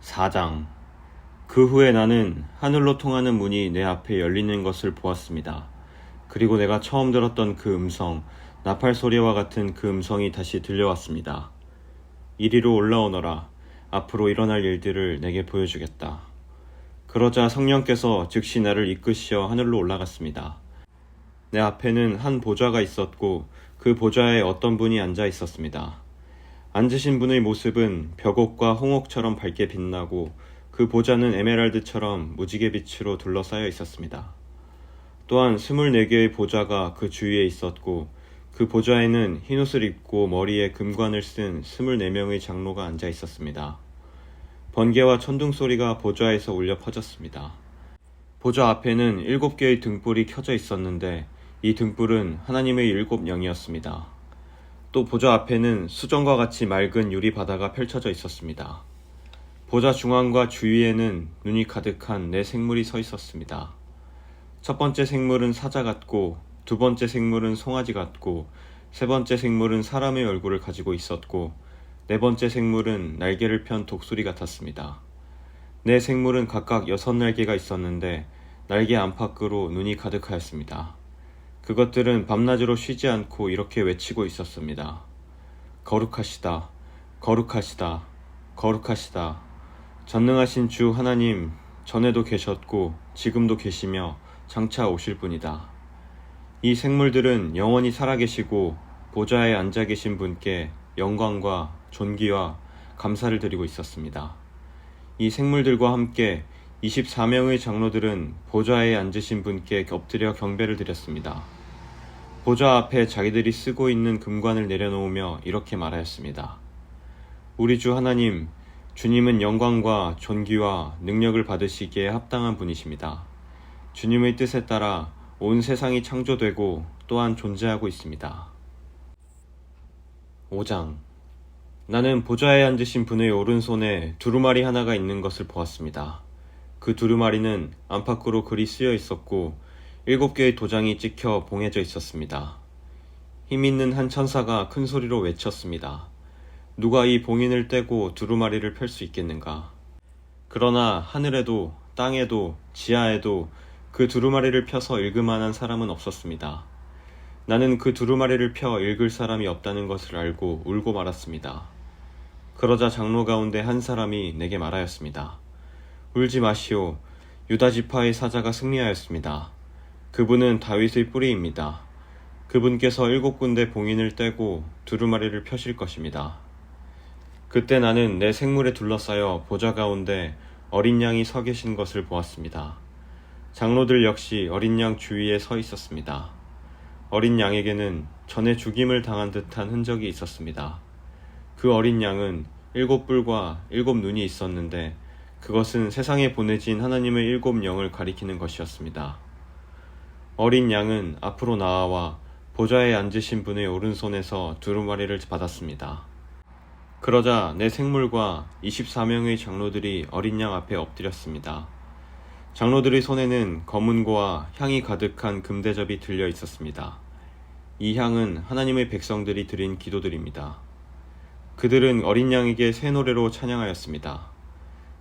4장. 그 후에 나는 하늘로 통하는 문이 내 앞에 열리는 것을 보았습니다. 그리고 내가 처음 들었던 그 음성, 나팔 소리와 같은 그 음성이 다시 들려왔습니다. 이리로 올라오너라. 앞으로 일어날 일들을 내게 보여주겠다. 그러자 성령께서 즉시 나를 이끄시어 하늘로 올라갔습니다. 내 앞에는 한 보좌가 있었고 그 보좌에 어떤 분이 앉아 있었습니다. 앉으신 분의 모습은 벽옥과 홍옥처럼 밝게 빛나고 그 보좌는 에메랄드처럼 무지개 빛으로 둘러싸여 있었습니다. 또한 24개의 보좌가 그 주위에 있었고 그 보좌에는 흰옷을 입고 머리에 금관을 쓴 24명의 장로가 앉아 있었습니다. 번개와 천둥 소리가 보좌에서 울려 퍼졌습니다. 보좌 앞에는 7개의 등불이 켜져 있었는데 이 등불은 하나님의 7영이었습니다. 또 보좌 앞에는 수정과 같이 맑은 유리 바다가 펼쳐져 있었습니다. 보좌 중앙과 주위에는 눈이 가득한 4생물이 서 있었습니다. 첫 번째 생물은 사자 같고, 두 번째 생물은 송아지 같고, 세 번째 생물은 사람의 얼굴을 가지고 있었고, 네 번째 생물은 날개를 편 독수리 같았습니다. 4생물은 각각 6날개가 있었는데 날개 안팎으로 눈이 가득하였습니다. 그것들은 밤낮으로 쉬지 않고 이렇게 외치고 있었습니다. 거룩하시다, 거룩하시다, 거룩하시다. 전능하신 주 하나님, 전에도 계셨고 지금도 계시며 장차 오실 분이다. 이 생물들은 영원히 살아계시고 보좌에 앉아 계신 분께 영광과 존귀와 감사를 드리고 있었습니다. 이 생물들과 함께 24명의 장로들은 보좌에 앉으신 분께 엎드려 경배를 드렸습니다. 보좌 앞에 자기들이 쓰고 있는 금관을 내려놓으며 이렇게 말하였습니다. 우리 주 하나님, 주님은 영광과 존귀와 능력을 받으시기에 합당한 분이십니다. 주님의 뜻에 따라 온 세상이 창조되고 또한 존재하고 있습니다. 5장. 나는 보좌에 앉으신 분의 오른손에 두루마리 하나가 있는 것을 보았습니다. 그 두루마리는 안팎으로 글이 쓰여 있었고 7개의 도장이 찍혀 봉해져 있었습니다. 힘있는 한 천사가 큰 소리로 외쳤습니다. 누가 이 봉인을 떼고 두루마리를 펼 수 있겠는가? 그러나 하늘에도 땅에도 지하에도 그 두루마리를 펴서 읽을 만한 사람은 없었습니다. 나는 그 두루마리를 펴 읽을 사람이 없다는 것을 알고 울고 말았습니다. 그러자 장로 가운데 한 사람이 내게 말하였습니다. 울지 마시오. 유다 지파의 사자가 승리하였습니다. 그분은 다윗의 뿌리입니다. 그분께서 7군데 봉인을 떼고 두루마리를 펴실 것입니다. 그때 나는 내 생물에 둘러싸여 보좌 가운데 어린 양이 서 계신 것을 보았습니다. 장로들 역시 어린 양 주위에 서 있었습니다. 어린 양에게는 전에 죽임을 당한 듯한 흔적이 있었습니다. 그 어린 양은 7뿔과 7눈이 있었는데 그것은 세상에 보내진 하나님의 7영을 가리키는 것이었습니다. 어린 양은 앞으로 나아와 보좌에 앉으신 분의 오른손에서 두루마리를 받았습니다. 그러자 내 생물과 24명의 장로들이 어린 양 앞에 엎드렸습니다. 장로들의 손에는 검은고와 향이 가득한 금대접이 들려 있었습니다. 이 향은 하나님의 백성들이 드린 기도들입니다. 그들은 어린 양에게 새 노래로 찬양하였습니다.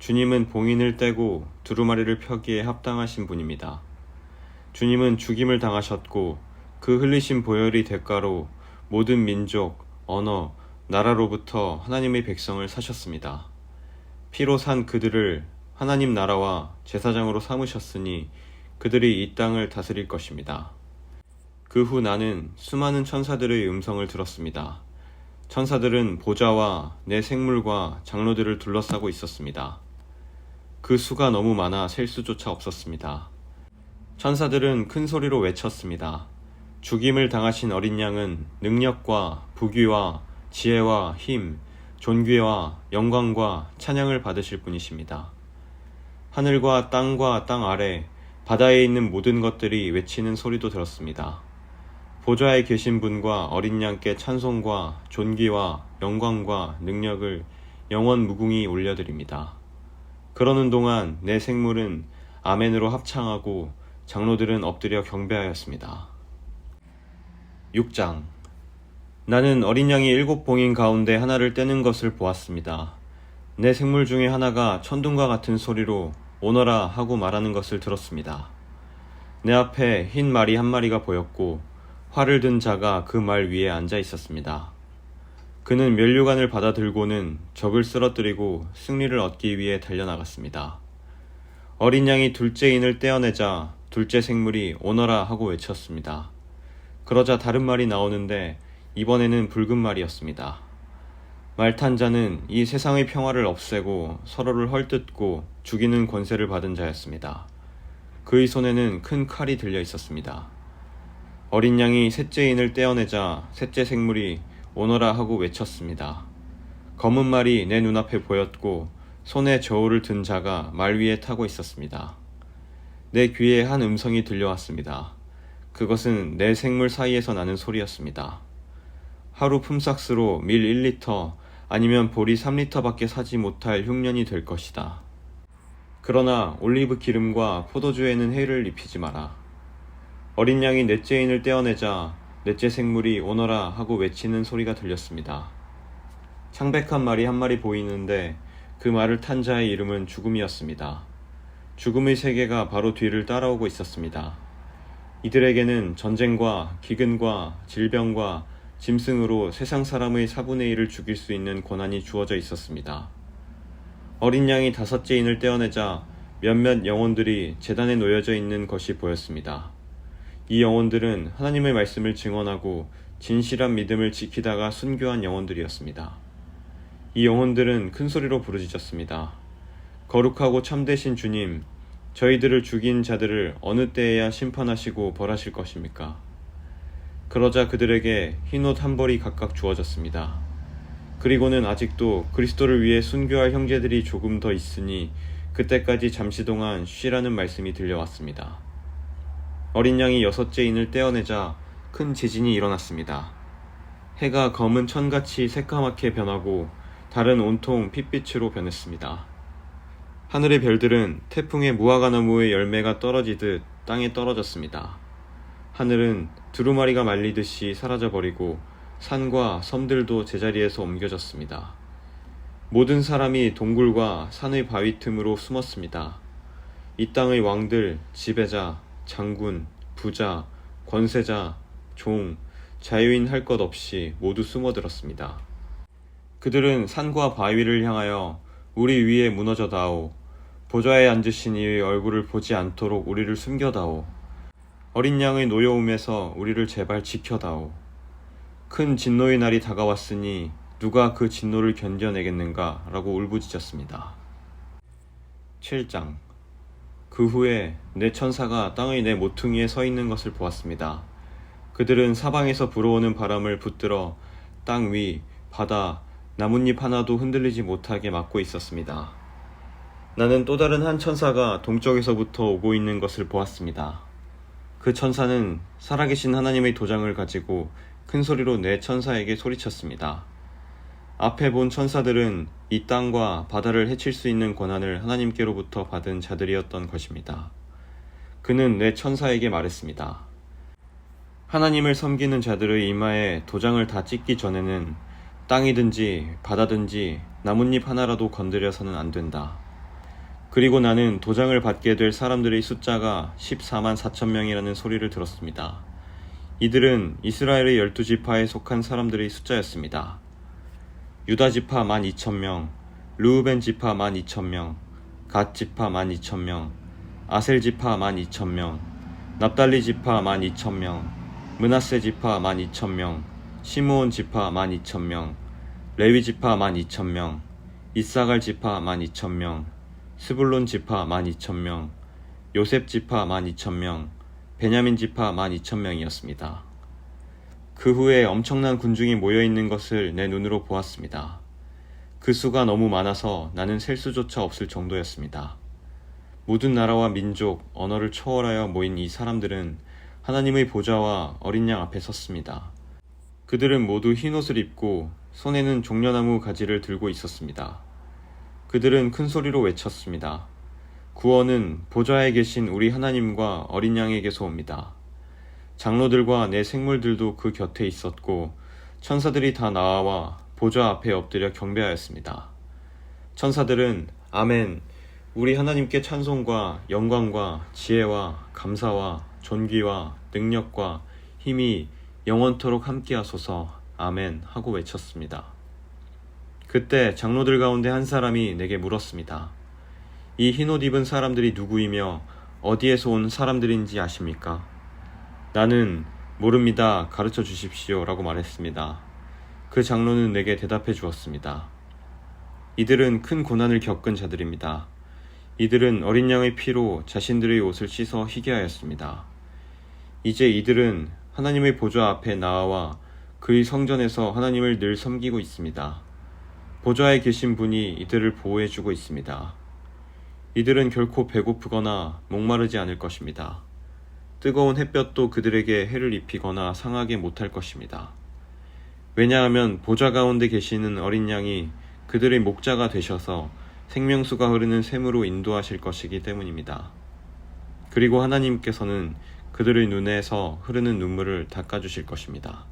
주님은 봉인을 떼고 두루마리를 펴기에 합당하신 분입니다. 주님은 죽임을 당하셨고 그 흘리신 보혈의 대가로 모든 민족, 언어, 나라로부터 하나님의 백성을 사셨습니다. 피로 산 그들을 하나님 나라와 제사장으로 삼으셨으니 그들이 이 땅을 다스릴 것입니다. 그 후 나는 수많은 천사들의 음성을 들었습니다. 천사들은 보좌와 내 생물과 장로들을 둘러싸고 있었습니다. 그 수가 너무 많아 셀 수조차 없었습니다. 천사들은 큰 소리로 외쳤습니다. 죽임을 당하신 어린 양은 능력과 부귀와 지혜와 힘, 존귀와 영광과 찬양을 받으실 분이십니다. 하늘과 땅 아래, 바다에 있는 모든 것들이 외치는 소리도 들었습니다. 보좌에 계신 분과 어린 양께 찬송과 존귀와 영광과 능력을 영원 무궁히 올려드립니다. 그러는 동안 내 생물은 아멘으로 합창하고 장로들은 엎드려 경배하였습니다. 6장. 나는 어린 양이 7봉인 가운데 하나를 떼는 것을 보았습니다. 내 생물 중에 하나가 천둥과 같은 소리로 오너라 하고 말하는 것을 들었습니다. 내 앞에 흰 말이 한 마리가 보였고 활을 든 자가 그 말 위에 앉아 있었습니다. 그는 면류관을 받아 들고는 적을 쓰러뜨리고 승리를 얻기 위해 달려나갔습니다. 어린 양이 둘째 인을 떼어내자 둘째 생물이 오너라 하고 외쳤습니다. 그러자 다른 말이 나오는데 이번에는 붉은 말이었습니다. 말 탄 자는 이 세상의 평화를 없애고 서로를 헐뜯고 죽이는 권세를 받은 자였습니다. 그의 손에는 큰 칼이 들려 있었습니다. 어린 양이 셋째 인을 떼어내자 셋째 생물이 오너라 하고 외쳤습니다. 검은 말이 내 눈앞에 보였고 손에 저울을 든 자가 말 위에 타고 있었습니다. 내 귀에 한 음성이 들려왔습니다. 그것은 내 생물 사이에서 나는 소리였습니다. 하루 품삯으로 밀 1리터 아니면 보리 3리터밖에 사지 못할 흉년이 될 것이다. 그러나 올리브 기름과 포도주에는 해를 입히지 마라. 어린 양이 넷째 인을 떼어내자 넷째 생물이 오너라 하고 외치는 소리가 들렸습니다. 창백한 말이 한 마리 보이는데 그 말을 탄 자의 이름은 죽음이었습니다. 죽음의 세계가 바로 뒤를 따라오고 있었습니다. 이들에게는 전쟁과 기근과 질병과 짐승으로 세상 사람의 4분의 1을 죽일 수 있는 권한이 주어져 있었습니다. 어린 양이 다섯째 인을 떼어내자 몇몇 영혼들이 제단에 놓여져 있는 것이 보였습니다. 이 영혼들은 하나님의 말씀을 증언하고 진실한 믿음을 지키다가 순교한 영혼들이었습니다. 이 영혼들은 큰 소리로 부르짖었습니다. 거룩하고 참되신 주님, 저희들을 죽인 자들을 어느 때에야 심판하시고 벌하실 것입니까? 그러자 그들에게 흰옷 한 벌이 각각 주어졌습니다. 그리고는 아직도 그리스도를 위해 순교할 형제들이 조금 더 있으니 그때까지 잠시 동안 쉬라는 말씀이 들려왔습니다. 어린 양이 여섯째 인을 떼어내자 큰 지진이 일어났습니다. 해가 검은 천같이 새까맣게 변하고 달은 온통 핏빛으로 변했습니다. 하늘의 별들은 태풍에 무화과나무의 열매가 떨어지듯 땅에 떨어졌습니다. 하늘은 두루마리가 말리듯이 사라져버리고 산과 섬들도 제자리에서 옮겨졌습니다. 모든 사람이 동굴과 산의 바위 틈으로 숨었습니다. 이 땅의 왕들, 지배자, 장군, 부자, 권세자, 종, 자유인 할 것 없이 모두 숨어들었습니다. 그들은 산과 바위를 향하여 우리 위에 무너져다오. 보좌에 앉으신 이의 얼굴을 보지 않도록 우리를 숨겨다오. 어린 양의 노여움에서 우리를 제발 지켜다오. 큰 진노의 날이 다가왔으니 누가 그 진노를 견뎌내겠는가 라고 울부짖었습니다. 7장. 그 후에 내 천사가 땅의 내 모퉁이에 서 있는 것을 보았습니다. 그들은 사방에서 불어오는 바람을 붙들어 땅 위, 바다, 나뭇잎 하나도 흔들리지 못하게 막고 있었습니다. 나는 또 다른 한 천사가 동쪽에서부터 오고 있는 것을 보았습니다. 그 천사는 살아계신 하나님의 도장을 가지고 큰 소리로 내 천사에게 소리쳤습니다. 앞에 본 천사들은 이 땅과 바다를 해칠 수 있는 권한을 하나님께로부터 받은 자들이었던 것입니다. 그는 내 천사에게 말했습니다. 하나님을 섬기는 자들의 이마에 도장을 다 찍기 전에는 땅이든지 바다든지 나뭇잎 하나라도 건드려서는 안 된다. 그리고 나는 도장을 받게 될 사람들의 숫자가 14만 4천 명이라는 소리를 들었습니다. 이들은 이스라엘의 12지파에 속한 사람들의 숫자였습니다. 유다 지파 12,000명, 르우벤 지파 12,000명, 갓 지파 12,000명, 아셀 지파 12,000명, 납달리 지파 12,000명, 므낫세 지파 12,000명, 시므온 지파 12,000명, 레위 지파 12,000명, 이사갈 지파 12,000명, 스불론 지파 12,000명, 요셉 지파 12,000명, 베냐민 지파 12,000명이었습니다. 그 후에 엄청난 군중이 모여있는 것을 내 눈으로 보았습니다. 그 수가 너무 많아서 나는 셀 수조차 없을 정도였습니다. 모든 나라와 민족, 언어를 초월하여 모인 이 사람들은 하나님의 보좌와 어린 양 앞에 섰습니다. 그들은 모두 흰옷을 입고 손에는 종려나무 가지를 들고 있었습니다. 그들은 큰 소리로 외쳤습니다. 구원은 보좌에 계신 우리 하나님과 어린 양에게서 옵니다. 장로들과 내 생물들도 그 곁에 있었고 천사들이 다 나와 보좌 앞에 엎드려 경배하였습니다. 천사들은 아멘, 우리 하나님께 찬송과 영광과 지혜와 감사와 존귀와 능력과 힘이 영원토록 함께하소서 아멘 하고 외쳤습니다. 그때 장로들 가운데 한 사람이 내게 물었습니다. 이 흰옷 입은 사람들이 누구이며 어디에서 온 사람들인지 아십니까? 나는 모릅니다. 가르쳐 주십시오 라고 말했습니다. 그 장로는 내게 대답해 주었습니다. 이들은 큰 고난을 겪은 자들입니다. 이들은 어린 양의 피로 자신들의 옷을 씻어 희게 하였습니다. 이제 이들은 하나님의 보좌 앞에 나와 그의 성전에서 하나님을 늘 섬기고 있습니다. 보좌에 계신 분이 이들을 보호해 주고 있습니다. 이들은 결코 배고프거나 목마르지 않을 것입니다. 뜨거운 햇볕도 그들에게 해를 입히거나 상하게 못할 것입니다. 왜냐하면 보좌 가운데 계시는 어린 양이 그들의 목자가 되셔서 생명수가 흐르는 샘으로 인도하실 것이기 때문입니다. 그리고 하나님께서는 그들의 눈에서 흐르는 눈물을 닦아주실 것입니다.